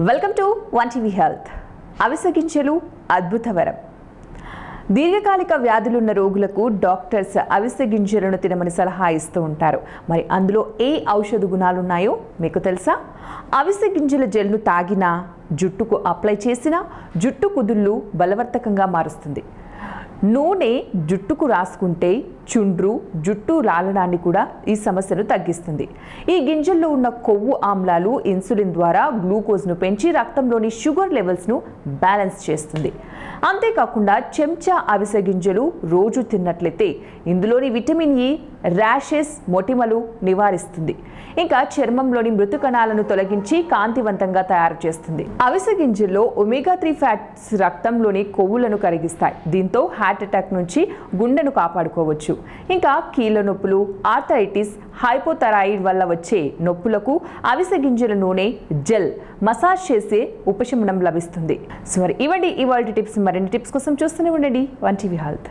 Welcome to one TV health. అవిసె గింజలు అద్భుత వరం. దీర్ఘకాలిక వ్యాధులున్న రోగులకు డాక్టర్స్ అవిసె గింజలను తినమని సలహా ఇస్తూ ఉంటారు. మరి అందులో ఏ ఔషధ గుణాలున్నాయో మీకు తెలుసా? అవిసె గింజల జెల్ను తాగినా, జుట్టుకు అప్లై చేసినా జుట్టు కుదుళ్ళు బలవర్తకంగా మారుస్తుంది. నూనె జుట్టుకు రాసుకుంటే చుండ్రు, జుట్టు రాలడాన్ని కూడా ఈ సమస్యను తగ్గిస్తుంది. ఈ గింజల్లో ఉన్న కొవ్వు ఆమ్లాలు ఇన్సులిన్ ద్వారా గ్లూకోజ్ను పెంచి రక్తంలోని షుగర్ లెవెల్స్ను బ్యాలెన్స్ చేస్తుంది. అంతేకాకుండా చెంచా అవిసె గింజలు రోజు తిన్నట్లయితే ఇందులోని విటమిన్ ఇ ర్యాషెస్, మొటిమలు నివారిస్తుంది. ఇంకా చర్మంలోని మృతు కణాలను తొలగించి కాంతివంతంగా తయారు చేస్తుంది. అవిసె గింజల్లో ఒమేగా-3 ఫ్యాట్స్ రక్తంలోని కొవ్వులను కరిగిస్తాయి. దీంతో హార్ట్ అటాక్ నుంచి గుండెను కాపాడుకోవచ్చు. ఇంకా కీళ్ళ నొప్పులు, ఆర్థరైటిస్, హైపోథైరాయిడ్ వల్ల వచ్చే నొప్పులకు అవిసె గింజల నూనె జెల్ మసాజ్ చేసే ఉపశమనం లభిస్తుంది. సో మరి ఇవ్వండి ఇవాల్టి టిప్స్. మరిన్ని టిప్స్ కోసం చూస్తూనే ఉండండి వన్ టీవీ హెల్త్.